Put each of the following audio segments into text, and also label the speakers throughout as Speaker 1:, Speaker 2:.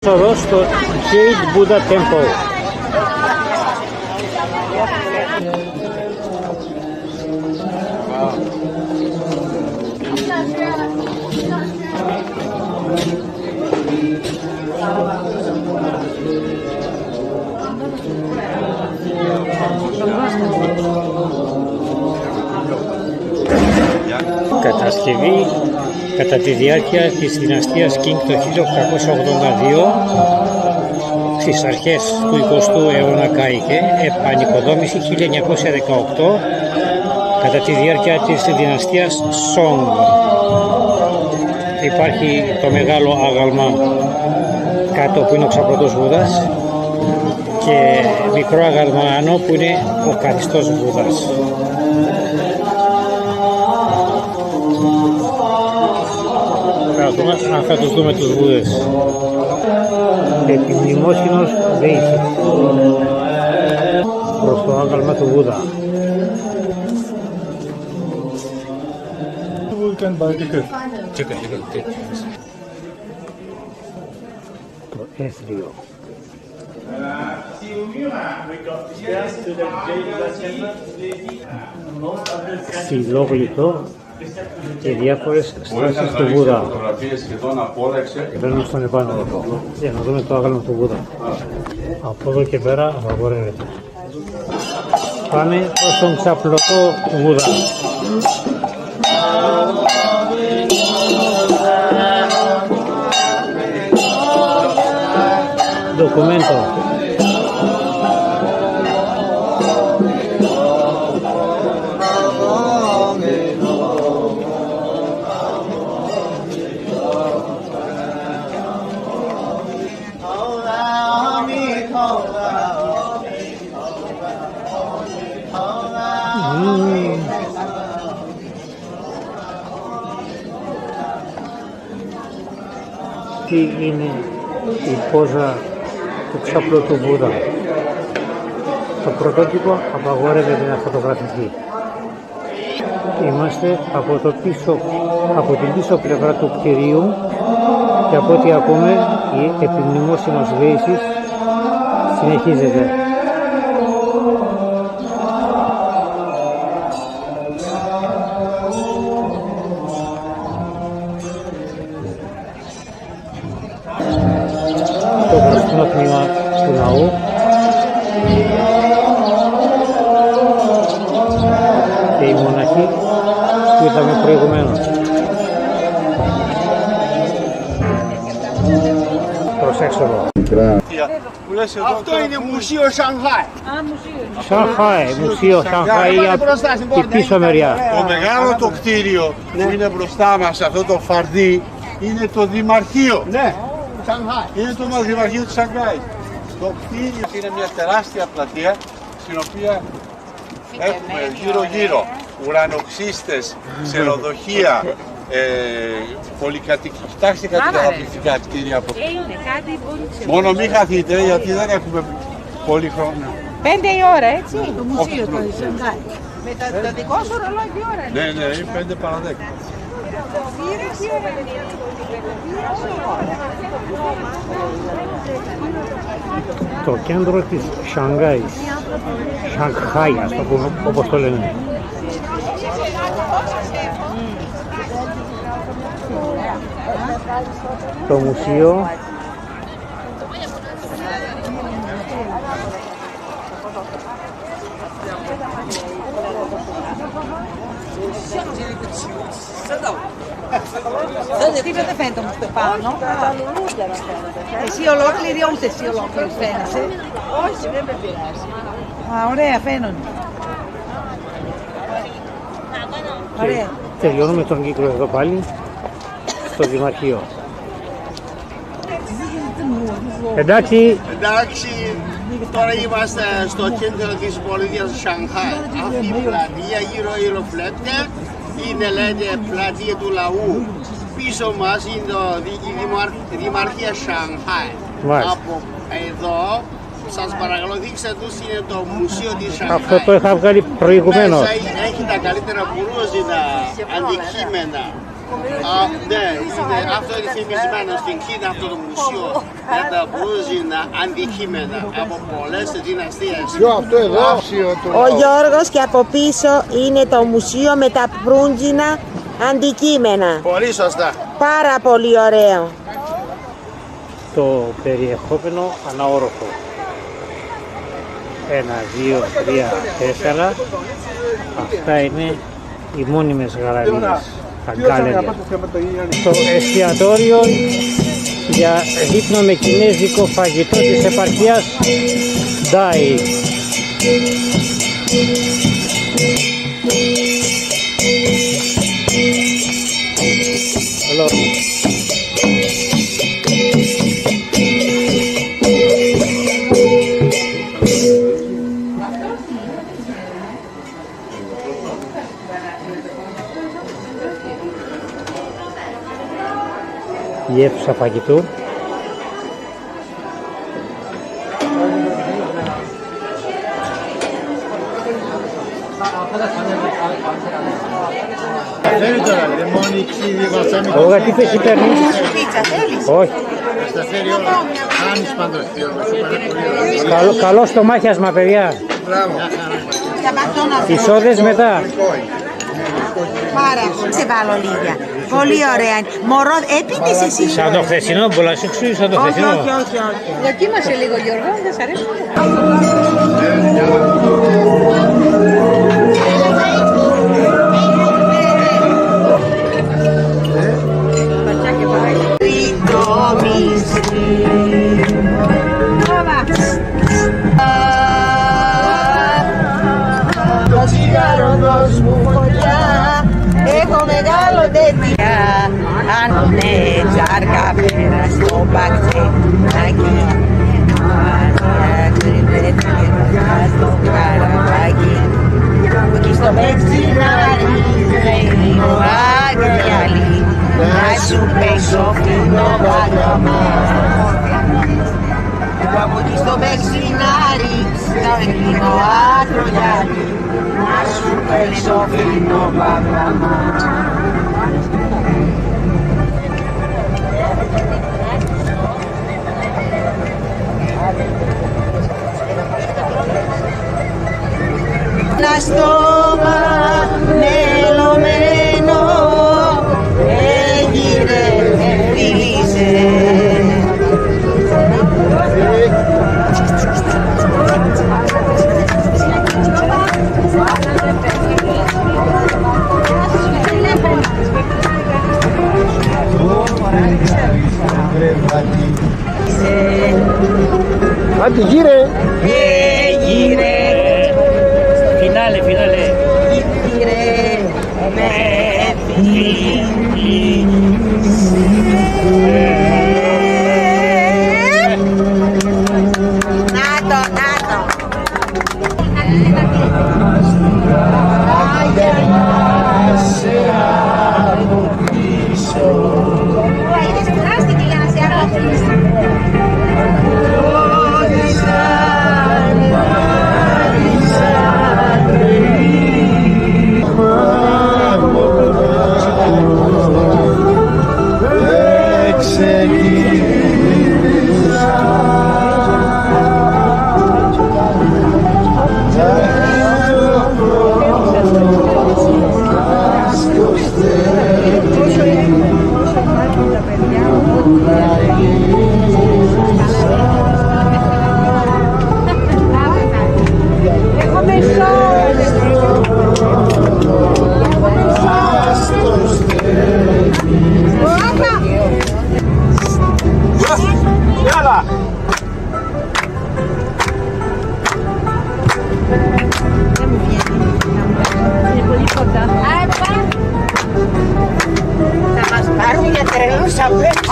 Speaker 1: Εδώ στο Jade Buddha Temple. Κατασκευή κατά τη διάρκεια της δυναστείας Qing το 1882, στις αρχές του 20ου αιώνα κάηκε, επανοικοδόμηση 1918 κατά τη διάρκεια της δυναστείας Song. Υπάρχει το μεγάλο άγαλμα κάτω που είναι ο ξαπλωτός Βούδας και μικρό άγαλμα άνω που είναι ο καθιστός Βούδας. Αν θα τους δούμε τους Βούδες. Επιμνημόσυνος Δέησης προς το άγαλμα του Βούδα. Το έθριο. Ξυλόγλιτο και διάφορες στάσεις του Βούδα. Μπαίνουμε στον επάνω για να δούμε το άγαλμα του Βούδα. Από εδώ και πέρα απαγορεύεται. Πάμε προς τον ξαπλωτό Βούδα. Documento. Τι είναι η πόζα του ξαπλωτού Βούδα. Το πρωτότυπο απαγορεύεται να φωτογραφηθεί. Είμαστε από την πίσω πλευρά του κτηρίου και από ό,τι ακούμε η επιμνημόσυνος Δέησης συνεχίζεται. Το μπροστινό τμήμα του ναού και οι μοναχοί που είδαμε προηγουμένως. Προσέξτε εδώ.
Speaker 2: Αυτό είναι μουσείο Σανχάι.
Speaker 1: Σανχάι, μουσείο Σανχάι η πίσω μεριά.
Speaker 2: Το μεγάλο το κτίριο που είναι μπροστά μας, αυτό το φαρδί, είναι το Δημαρχείο. Ναι, Σανχάι. Είναι το Δημαρχείο της Σανχάι. Το κτίριο είναι μια τεράστια πλατεία στην οποία έχουμε γύρω-γύρω ουρανοξύστες, ξενοδοχεία, πολυκατοικία. Κοιτάξτε κάτι καταπληκτικά κτίρια από εδώ. Μόνο μην χαθείτε γιατί δεν έχουμε πολύ χρόνο.
Speaker 3: 5 η ώρα, έτσι. Το μουσείο το Σανχάι. Με το δικό σου ρολόι τι ώρα είναι?
Speaker 2: Ναι, είναι 5 παρα 10.
Speaker 1: Το κέντρο της Σανγκάης. Σανχάι, ας το πούμε, όπως το λένε. Το μουσείο
Speaker 3: Τίποτα δεν φαίνεται όμως το πάνω. Εσύ ολόκληρη, ούτε εσύ ολόκληρη φαίνεσαι. Όχι, δεν με πειράζει. Α, ωραία, φαίνονται. Ωραία.
Speaker 1: τελειώνουμε τον κύκλο εδώ πάλι στο Δημαρχείο. Εντάξει.
Speaker 2: Εντάξει, τώρα είμαστε στο κέντρο της πολιτείας Σανχάι. Αυτή η πλατεία γύρω-γύρω βλέπετε είναι, λέτε, πλατεία του λαού. Πίσω μας είναι η Δημαρχία Σανχάι. Από εδώ, σας παρακαλώ, δείξτε τους, είναι το Μουσείο της Σανχάι.
Speaker 1: Αυτό το είχα βγάλει προηγουμένως.
Speaker 2: Μέσα έχει τα καλύτερα μπουρούζινα αντικείμενα. Ναι, αυτό είναι θυμισμένο στην Κίνα, αυτό το μουσείο για τα μπρούζινα αντικείμενα από πολλές δυναστείες.
Speaker 4: Αυτό εδώ.
Speaker 5: Ο Γιώργος και από πίσω είναι το μουσείο με τα μπρούζινα αντικείμενα.
Speaker 2: Πολύ σωστά.
Speaker 5: Πάρα πολύ ωραίο.
Speaker 1: Το περιεχόμενο αναόροφο. 1, 2, 3, 4. Αυτά είναι οι μόνιμες γαλαρίες, τα γκάλερια. Το εστιατόριο για δείπνο με κινέζικο φαγητό της επαρχίας Ντάι. Η αίθουσα φαγητού.
Speaker 4: Φέρει τώρα, λεμόνι, ξύδι, βαλσάμι.
Speaker 1: Όγα, τι πες παίρνεις?
Speaker 3: Πίτσα θέλεις?
Speaker 1: Όχι.
Speaker 4: Τα φέρει όλα. Κάνεις πάντως, Γιώργο.
Speaker 1: Καλό στομάχιασμα, παιδιά.
Speaker 4: Μπράβο.
Speaker 3: Για μπατόνα.
Speaker 1: Οι σόδες μετά.
Speaker 3: Πάρα. Σε βάλω λίγα. Πολύ ωραία. Μωρό, έπινες εσύ?
Speaker 1: Σαν το χθεσινό, πολλά σου ξύλι σαν το
Speaker 3: Όχι,
Speaker 1: χθεσινό.
Speaker 3: όχι, όχι, όχι.
Speaker 6: Δοκίμασε λίγο Γιώργο, δεν σ' αρέσει?
Speaker 5: Το τσιγάρο δώσ' μου φωτιά, έχω μεγάλο τέτοια. Άνουνε τσάρκα πέρα στο μπαξενάκι, στο καραβάκι. Εκεί στο μπεξινάρι, λίγο αγριάλι, να σου παίξω φινό βάγαμα. Από εκεί στο μπεξινάρι, στο εκείνο ακρογιάλι, να σου παίξω φινό βάγαμα. Ένα στόμα μελωμένο έγινε, φίλησε.
Speaker 4: Άντε γύρε.
Speaker 5: Γύρε,
Speaker 1: Φινάλε, φινάλε.
Speaker 5: γύρε, με φίλη. Να το, να το.
Speaker 6: Είδες κουράστηκε για να σε αγαπήσει.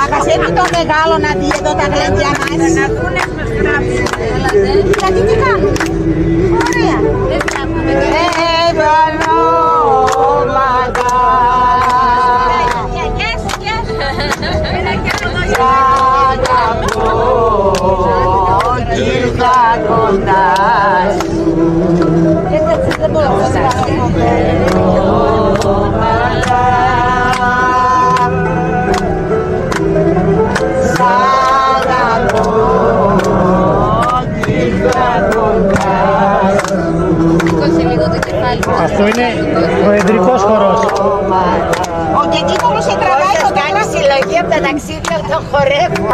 Speaker 5: Ακασέτει το μεγάλο να δει εδώ τα γλέντια μας.
Speaker 6: Να δούνε μας γράψουν.
Speaker 5: Γιατί τι κάνουν. Ωραία. Ευαλώματα.
Speaker 6: Γεια σου, γεια σου. Ένα κι άλλο εδώ.
Speaker 5: Σ' αγαπώ κι ήρθα κοντά σου. Δεν μπορώ να σας
Speaker 1: Αυτό είναι ο εδρικός χορός.
Speaker 5: Ο Κεκίνοβος σε τραβάει το κάνει συλλογή από τα ταξίδια των χορεύων.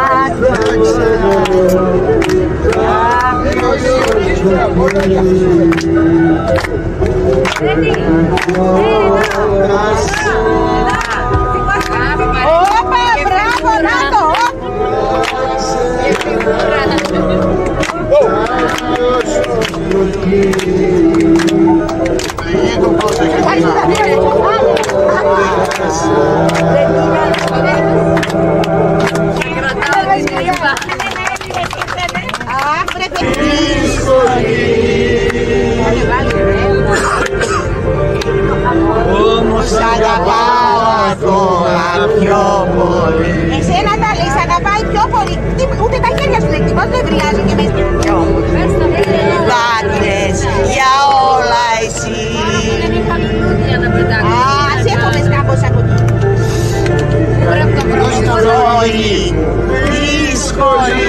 Speaker 3: Όπα, μπράβο, να το!
Speaker 5: Όμως αγαπάω ακόμα πιο πολύ.
Speaker 3: Εσένα τα λες, αγαπάει πιο πολύ. Ούτε τα χέρια σου δεν κοιμάς, δεν βρειάζει και μέσα.
Speaker 5: Δάκρυες για όλα εσύ.
Speaker 3: Ας έχομες κάπως από εκεί.
Speaker 5: Ζωή δύσκολη.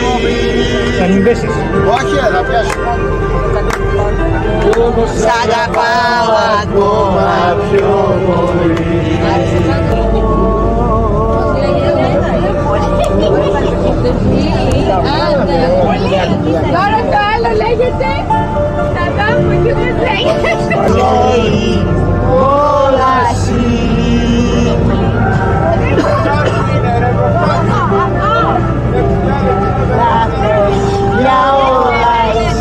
Speaker 1: Θα μην πέσεις.
Speaker 4: Όχι, θα πιάσω.
Speaker 5: Σ' αγαπάω ακόμα πιο πολύ.
Speaker 6: Τώρα το άλλο λέγεται τα τάφου και μας λέγεται.
Speaker 5: Ζωή όλα εσύ. Για όλα εσύ.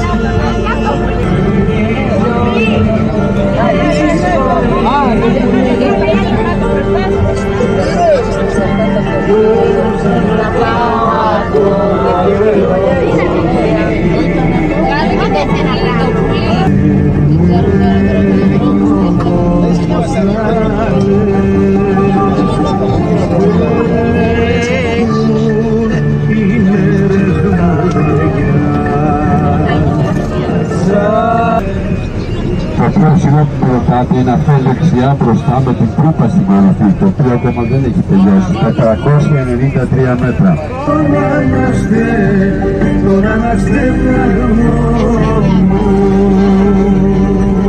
Speaker 7: Το πιο ψηλό που προτάτε είναι αυτό δεξιά μπροστά με την κρούπα στην κορυφή, το οποίο ακόμα δεν έχει τελειώσει, στα 393 μέτρα.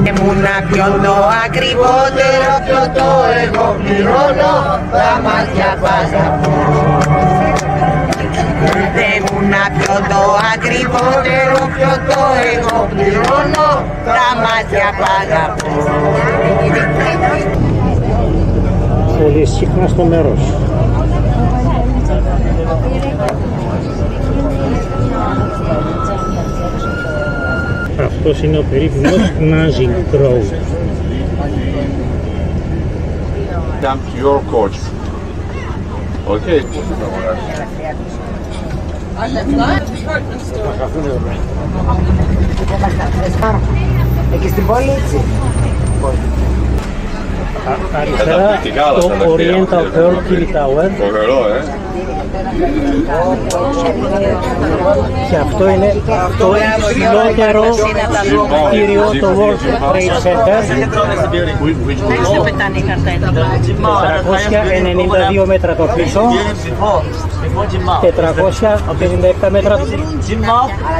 Speaker 5: Ήμουνα πιο το ακριβότερο, πιο το εγώ πληρώνω, τα μάτια παγαπώ. Ήμουνα πιο το ακριβότερο, πιο το εγώ πληρώνω, τα μάτια παγαπώ.
Speaker 1: Πολύ συχνά στο μέρος. Αυτός είναι ο περίφημος Naging Grove.
Speaker 8: Dump your coach. Okay.
Speaker 5: Εκεί στην πόλη έτσι.
Speaker 1: Αριστερά το Oriental Pearl TV Tower και αυτό είναι το υψηλότερο κτίριο, το World Trade Center, 492 μέτρα το πίσω, 457 μέτρα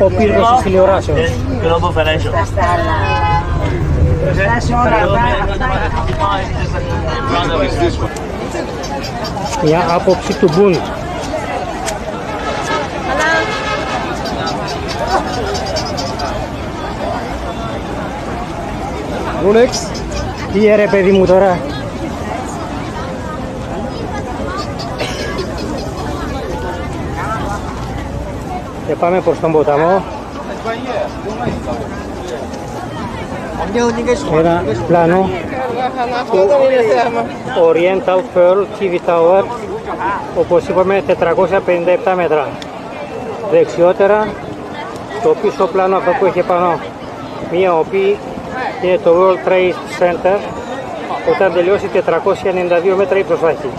Speaker 1: ο πύργος της τηλεοράσεως. Μια άποψη του Μπουν. Ρούλεξ. Τι ρε παιδί μου τώρα. Και πάμε προς τον ποταμό. Ένα πλάνο του Oriental Pearl TV Tower, όπως είπαμε 457 μέτρα. Δεξιότερα το πίσω πλάνο αυτό που έχει πάνω μία οπή είναι το World Trade Center, όταν τελειώσει 492 μέτρα η προσβάση.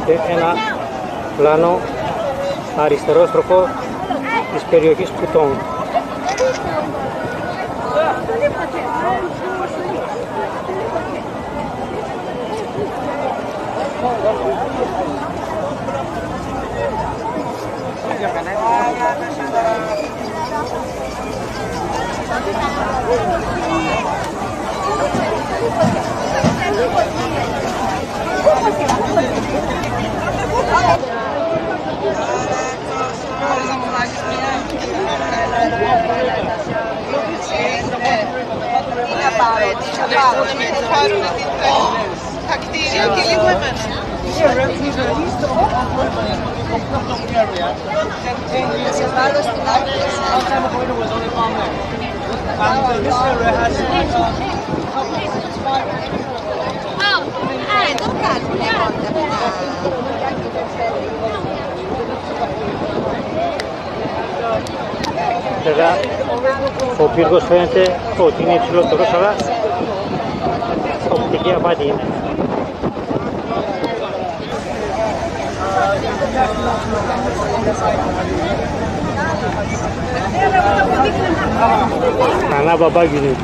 Speaker 1: Και ένα πλάνο αριστερόστροφο της περιοχής Πουτών.
Speaker 3: Θα πάρουν τα κτίρια και λίγο εμένα.
Speaker 1: Βέβαια, ο πύργος φαίνεται ότι είναι υψηλότερος, αλλά οπτική απάτη είναι. Κανά μπαμπάκι είναι.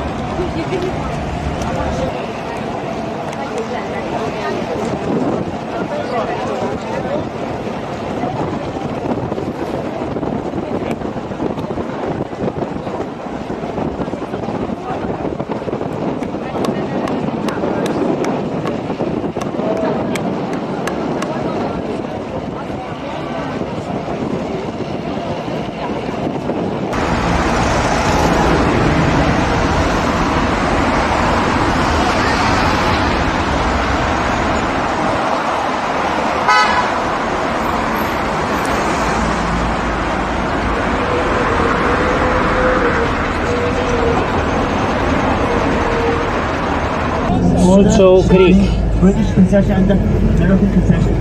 Speaker 1: Also Greek.
Speaker 9: British concession and the American concession.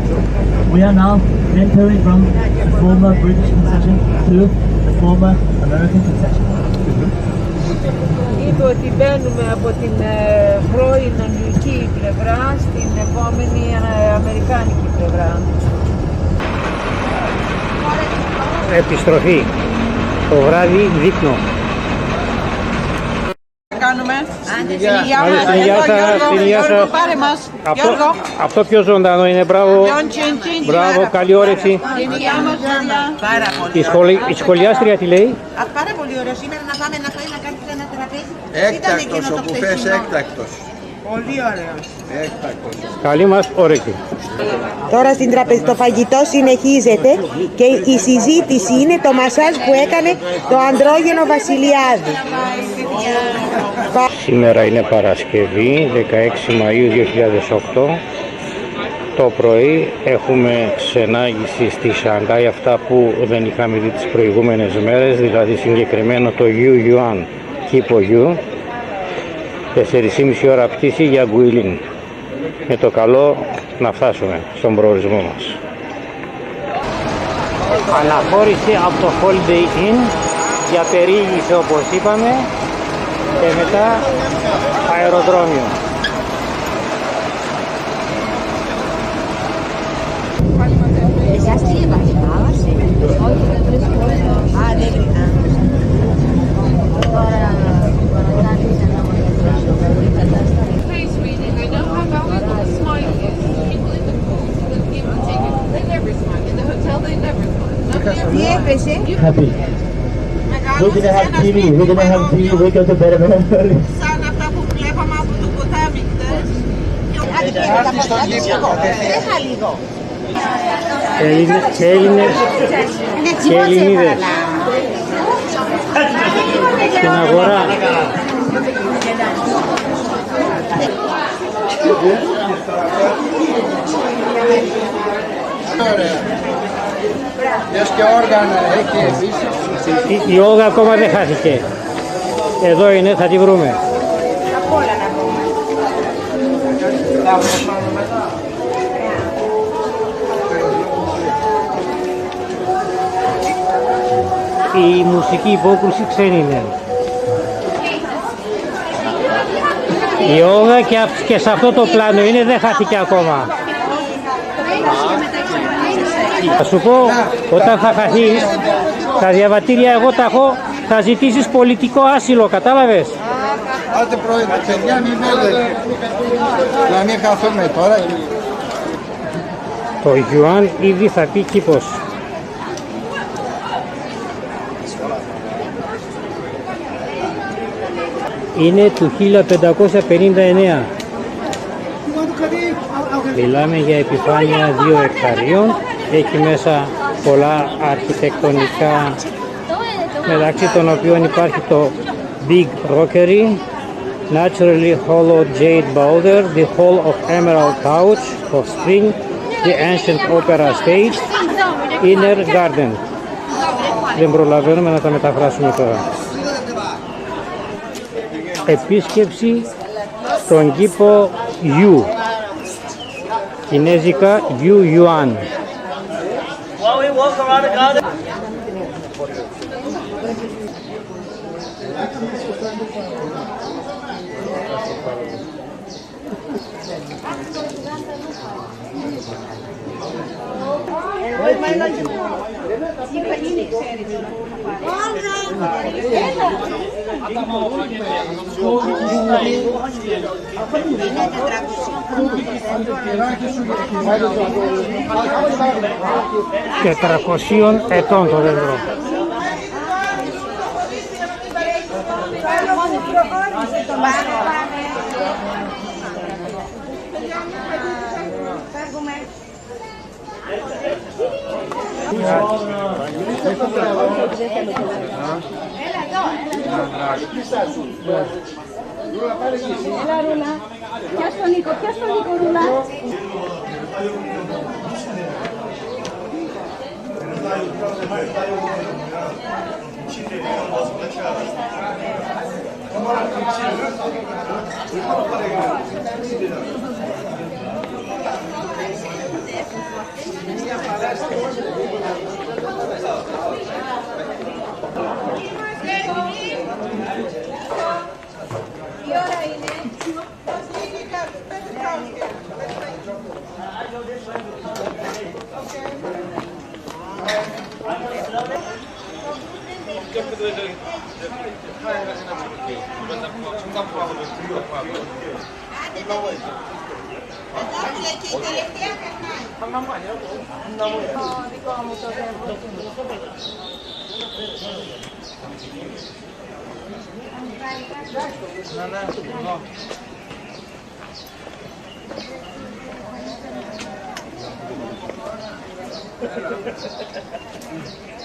Speaker 9: We are now entering from the former British concession to the former American concession.
Speaker 3: Είπε ότι μπαίνουμε από την πρώην αγγλική πλευρά στην επόμενη αμερικάνικη πλευρά.
Speaker 1: Επιστροφή. Το βράδυ δείπνο.
Speaker 3: Κάνουμε.
Speaker 1: Γιώργο,
Speaker 3: πάρε μας.
Speaker 1: Αυτό πιο ζωντανό είναι, μπράβο. Μπράβο, καλή όρεξη.
Speaker 3: Πάρα πολύ.
Speaker 1: Η σχολιάστρια τι λέει?
Speaker 3: Πάρα πολύ ωραίο. Σήμερα να πάμε να φάει να κάνεις ένα τραπέζι.
Speaker 2: Έκτακτος, ο κουφές έκτακτος.
Speaker 3: Πολύ ωραίο.
Speaker 2: Έκτακτος.
Speaker 1: Καλή μας όρεξη.
Speaker 5: Τώρα το φαγητό συνεχίζεται και η συζήτηση είναι το μασάζ που έκανε το αντρόγενο Βασιλιάδη.
Speaker 1: Σήμερα είναι Παρασκευή, 16 Μαΐου 2008. Το πρωί έχουμε ξενάγηση στη Σανγκάη, αυτά που δεν είχαμε δει τις προηγούμενες μέρες, δηλαδή συγκεκριμένο το Yu Yuan, κήπο Yu, 4,5 ώρα πτήση για Γκουιλίν. Με το καλό να φτάσουμε στον προορισμό μας. Αναχώρηση από το Holiday Inn για περιήγηση, όπως είπαμε, και μετά αεροδρόμιο.
Speaker 6: Face reading, I know how valuable smile is. People in the pool, they never smile. In the hotel, they never smile.
Speaker 3: Τι έπεσε?
Speaker 9: Happy. We're gonna have TV. We're gonna have TV. We're going to bed at 11:30.
Speaker 3: Σαν αυτά που βλέπαμε από το ποτάμι χτες. Έχα λίγο.
Speaker 1: Και Έλληνες και Ελληνίδες στην αγορά.
Speaker 2: Λες και όργανα έχει επίσης.
Speaker 1: Η Όλγα ακόμα δεν χάθηκε. Εδώ είναι, θα τη βρούμε. Η μουσική υπόκρουση ξένη είναι. Η Όλγα και σε αυτό το πλάνο είναι, δεν χάθηκε ακόμα. Θα σου πω, όταν θα χαθείς, τα διαβατήρια εγώ τα έχω, θα ζητήσεις πολιτικό άσυλο, κατάλαβες?
Speaker 2: Άντε πρωί, παιδιά μην μέλλετε. Να μην χαθούμε τώρα.
Speaker 1: Το Γιουάν ήδη θα πει κήπος. Είναι του 1559. Μιλάμε για επιφάνεια 2 εκταρίων. Έχει μέσα πολλά αρχιτεκτονικά, μεταξύ των οποίων υπάρχει το Big Rockery, naturally hollowed jade boulder, the hall of emerald couch of spring, the ancient opera stage, inner garden. Δεν προλαβαίνουμε να τα μεταφράσουμε τώρα. Επίσκεψη στον κήπο Γιου, κινέζικα Γιου Ιουάν. Και 300 ετών το δέντρο.
Speaker 10: Πιάσ' τον Νίκο, Ρούλα.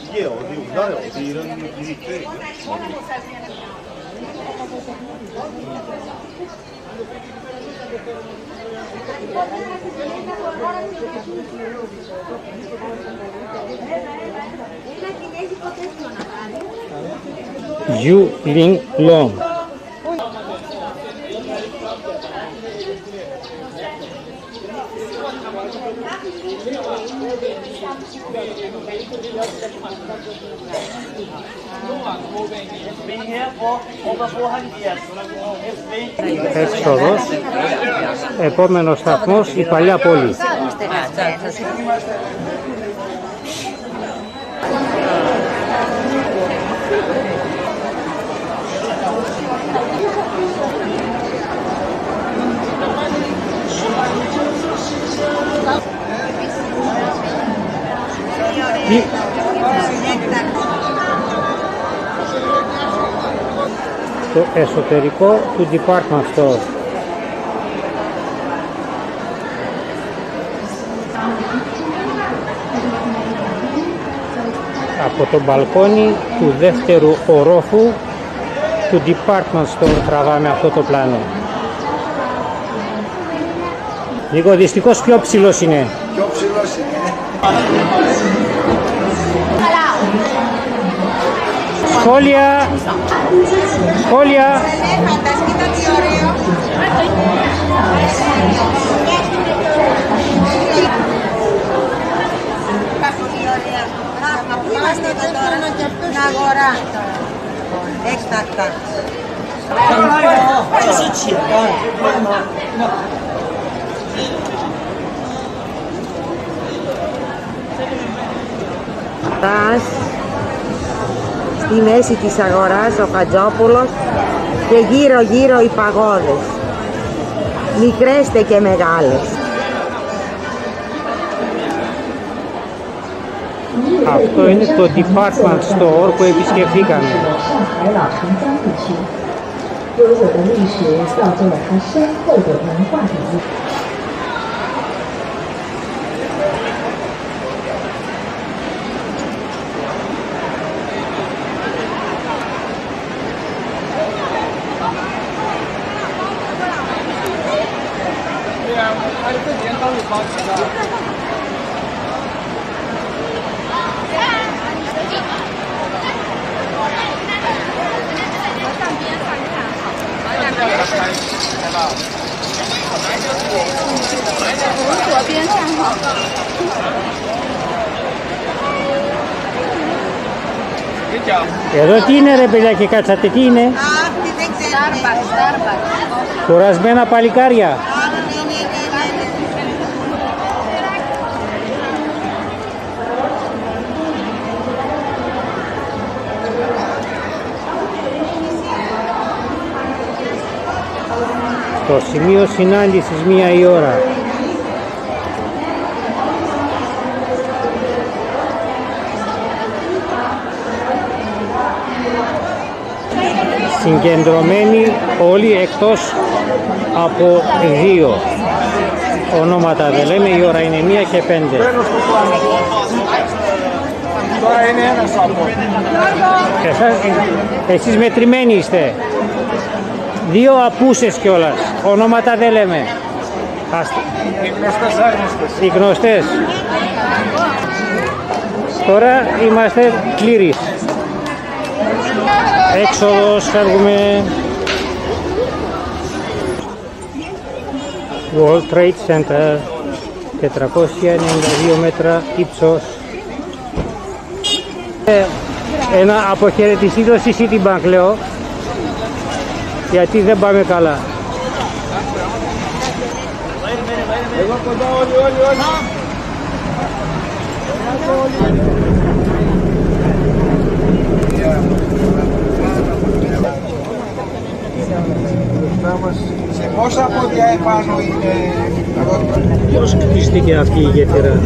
Speaker 4: 이게 어디 우리나라에 어디 이런 일이 있대?
Speaker 1: Yu Ling Long. Έξοδος. Επόμενος σταθμός η παλιά πόλη. Το εσωτερικό του department store. Από το μπαλκόνι του δεύτερου ορόφου του department store τραβάμε αυτό το πλάνο. Λίγο δυστυχώς πιο ψηλός είναι.
Speaker 2: Πιο ψηλός είναι.
Speaker 1: Σχόλια! Σχόλια!
Speaker 5: Αγορά. Έκτακτα. Στη μέση της αγοράς ο Χατζόπουλος και γύρω γύρω οι παγόδες, μικρές και μεγάλες.
Speaker 1: Αυτό είναι το department store που επισκεφθήκαμε.
Speaker 10: 左边看好。
Speaker 1: Εδώ τι είναι ρε παιδάκι, κάτσατε, τι είναι? Κουρασμένα παλικάρια. Το σημείο συνάντησης 1 η ώρα. Συγκεντρωμένοι όλοι εκτός από 2 ονόματα, δεν λέμε, η ώρα είναι 1 και 5.
Speaker 4: Τώρα είναι ένας από.
Speaker 1: Εσείς μετρημένοι είστε. 2 απούσες κιόλας, ονόματα δεν λέμε.
Speaker 4: Οι γνωστές άγνωστες.
Speaker 1: Οι γνωστές. Τώρα είμαστε πλήρεις. Έξοδος, φεύγουμε. World Trade Center, 492 μέτρα ύψος. Ένα αποχαιρετιστήριο στη Citibank λέω, γιατί δεν πάμε καλά.
Speaker 4: Εδώ κοντά όλοι. Σε πόσα πόδια επάνω είναι?
Speaker 1: Πώς χτίστηκε αυτή η γέφυρα?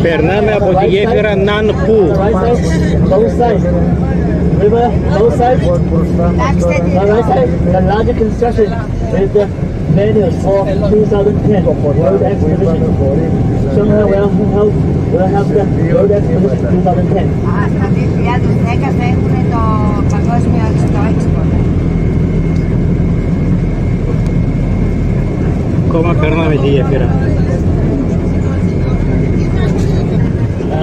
Speaker 1: Περνάμε από τη γέφυρα Ναν Που.
Speaker 9: River, both sides. The right side, the larger construction is the manual for 2010 World Exposition. Somehow we'll have the World Exposition 2010.
Speaker 5: Στο 2010 θα έχουν το παγκόσμιο Expo.
Speaker 1: Ακόμα περνάμε τη γέφυρα.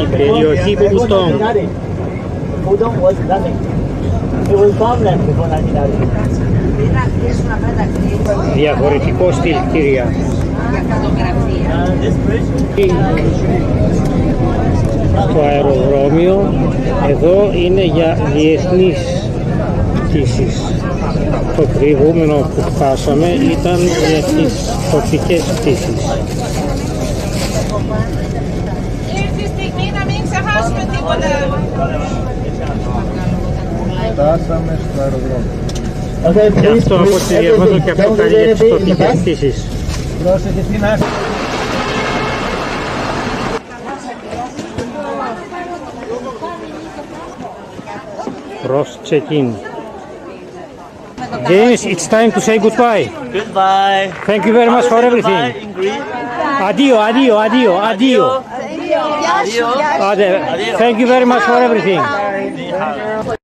Speaker 1: Η περιοχή Πουδong.
Speaker 9: Pudong was nothing. It was farmland before 1990.
Speaker 1: Διαφορετικό στυλ, κυρία. Το αεροδρόμιο εδώ είναι για διεθνείς πτήσεις. Το προηγούμενο που φτάσαμε ήταν για τις τοπικές πτήσεις.
Speaker 4: Φτάσαμε στο αεροδρόμιο.
Speaker 1: Και αυτό από τη διαβάζω και αποκαλεί για τις τοπικές πτήσεις.
Speaker 4: Πρόσεχε τι να έρθει.
Speaker 1: Cross check-in. James, it's time to say goodbye.
Speaker 9: Goodbye.
Speaker 1: Thank you very much for everything. Addio, addio, addio, addio. Thank you very much for everything.